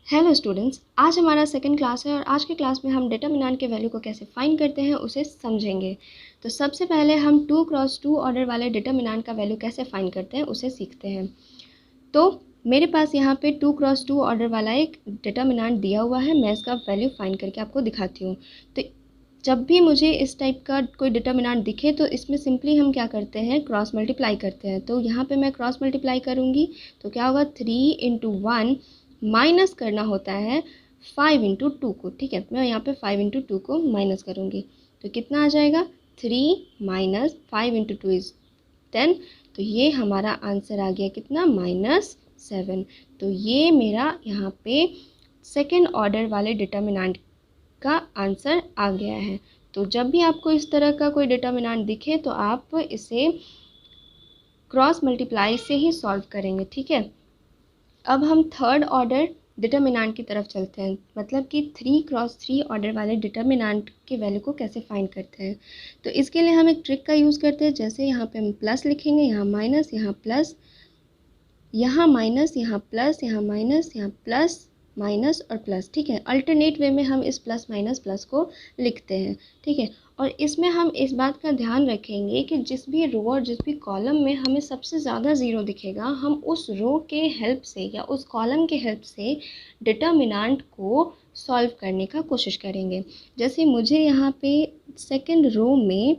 Hello students, आज हमारा second class है और आज के क्लास में हम डिटर्मिनेंट के वैल्यू को कैसे फाइंड करते हैं उसे समझेंगे। तो सबसे पहले हम 2x2 ऑर्डर वाले डिटर्मिनेंट का वैल्यू कैसे फाइंड करते हैं उसे सीखते हैं। तो मेरे पास यहाँ पे 2x2 ऑर्डर वाला एक डिटर्मिनेंट दिया हुआ है। मैं इसका वैल्यू फाइंड करके आपको दिखाती हूँ। तो जब भी मुझे इस टाइप का कोई डिटर्मिनेंट दिखे तो इसमें सिंपली हम क्या करते हैं, क्रॉस मल्टीप्लाई करते हैं। तो यहाँ पे मैं क्रॉस मल्टीप्लाई करूँगी तो क्या होगा, 3 × 1 माइनस करना होता है 5 × 2 को। ठीक है, मैं यहाँ पे 5 × 2 को माइनस करूँगी तो कितना आ जाएगा, 3 माइनस 5 × 2 इज़ 10। तो ये हमारा आंसर आ गया कितना, -7। तो ये मेरा यहाँ पे सेकेंड ऑर्डर वाले डिटर्मिनेंट का आंसर आ गया है। तो जब भी आपको इस तरह का कोई डिटर्मिनेंट दिखे तो आप इसे क्रॉस मल्टीप्लाई से ही सॉल्व करेंगे। ठीक है, अब हम थर्ड ऑर्डर डिटर्मिनेंट की तरफ चलते हैं, मतलब कि 3x3 ऑर्डर वाले डिटर्मिनेंट के वैल्यू को कैसे फाइंड करते हैं। तो इसके लिए हम एक ट्रिक का यूज़ करते हैं। जैसे यहाँ पे हम प्लस लिखेंगे, यहाँ माइनस, यहाँ प्लस, यहाँ माइनस, यहाँ प्लस, यहाँ माइनस, यहाँ प्लस, माइनस और प्लस। ठीक है, अल्टरनेट वे में हम इस प्लस माइनस प्लस को लिखते हैं। ठीक है, और इसमें हम इस बात का ध्यान रखेंगे कि जिस भी रो और जिस भी कॉलम में हमें सबसे ज़्यादा ज़ीरो दिखेगा, हम उस रो के हेल्प से या उस कॉलम के हेल्प से डिटर्मिनेंट को सॉल्व करने का कोशिश करेंगे। जैसे मुझे यहाँ पे सेकंड रो में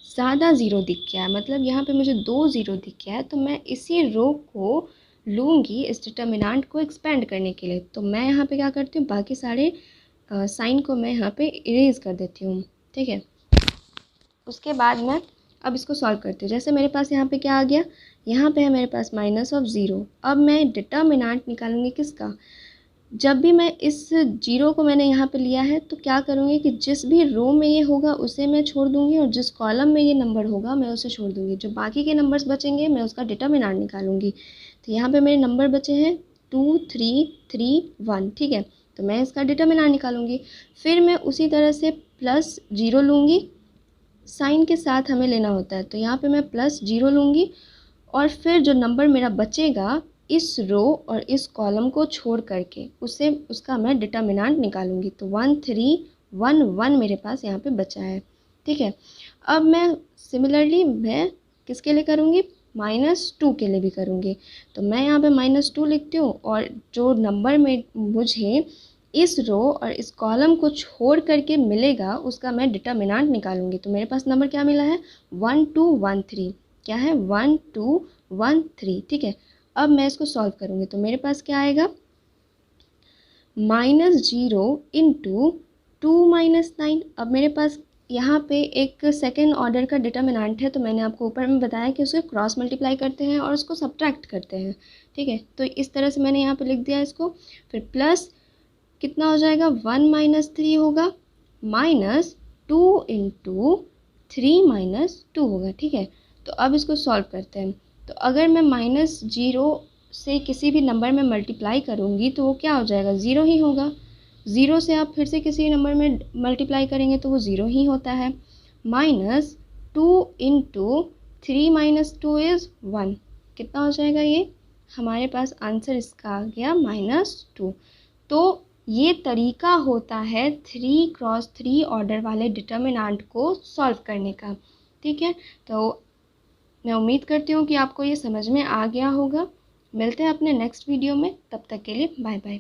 ज़्यादा ज़ीरो दिख गया है, मतलब यहाँ पे मुझे 2 ज़ीरो दिख गया है, तो मैं इसी रो को लूँगी इस डिटर्मिनेंट को एक्सपेंड करने के लिए। तो मैं यहाँ पे क्या करती हूँ, बाकी सारे साइन को मैं यहाँ पे इरेज कर देती हूँ। ठीक है, उसके बाद मैं अब इसको सॉल्व करती हूँ। जैसे मेरे पास यहाँ पे क्या आ गया, यहाँ पे है मेरे पास -0। अब मैं डिटर्मिनेंट निकालूंगी किसका, जब भी मैं इस जीरो को मैंने यहाँ पे लिया है तो क्या करूँगी कि जिस भी रो में ये होगा उसे मैं छोड़ दूँगी और जिस कॉलम में ये नंबर होगा मैं उसे छोड़ दूँगी। जो बाकी के नंबर्स बचेंगे मैं उसका डिटर्मिनेंट निकालूँगी। तो यहाँ पे मेरे नंबर बचे हैं 2 3 3 1। ठीक है, तो मैं इसका डिटर्मिनेंट निकालूँगी। फिर मैं उसी तरह से प्लस जीरो लूँगी, साइन के साथ हमें लेना होता है। तो यहाँ पे मैं +0 लूँगी और फिर जो नंबर मेरा बचेगा इस रो और इस कॉलम को छोड़ करके उसका मैं डिटर्मिनेंट निकालूंगी। तो 1 3 1 1 मेरे पास यहाँ पे बचा है। ठीक है, अब मैं सिमिलरली मैं किसके लिए करूँगी, -2 के लिए भी करूँगी। तो मैं यहाँ पे -2 लिखती हूँ और जो नंबर में मुझे इस रो और इस कॉलम को छोड़ करके मिलेगा उसका मैं डिटर्मिनेंट निकालूंगी। तो मेरे पास नंबर क्या मिला है, 1 2 1 3। क्या है, 1 2 1 3। ठीक है, अब मैं इसको सॉल्व करूँगी तो मेरे पास क्या आएगा, -0 × 2 - 9। अब मेरे पास यहाँ पे एक सेकेंड ऑर्डर का डिटर्मिनेंट है, तो मैंने आपको ऊपर में बताया कि उसे क्रॉस मल्टीप्लाई करते हैं और उसको सब्ट्रैक्ट करते हैं। ठीक है, तो इस तरह से मैंने यहाँ पे लिख दिया इसको। फिर प्लस कितना हो जाएगा, 1 - 3 होगा, -2 × 3 - 2 होगा। ठीक है, तो अब इसको सॉल्व करते हैं। तो अगर मैं -0 से किसी भी नंबर में मल्टीप्लाई करूँगी तो वो क्या हो जाएगा, ज़ीरो ही होगा। ज़ीरो से आप फिर से किसी नंबर में मल्टीप्लाई करेंगे तो वो ज़ीरो ही होता है। -2 × 3 - 2 इज़ 1। कितना हो जाएगा, ये हमारे पास आंसर इसका आ गया -2। तो ये तरीका होता है 3x3 ऑर्डर वाले डिटर्मिनेंट को सॉल्व करने का। ठीक है, तो मैं उम्मीद करती हूँ कि आपको ये समझ में आ गया होगा। मिलते हैं अपने नेक्स्ट वीडियो में, तब तक के लिए बाय बाय।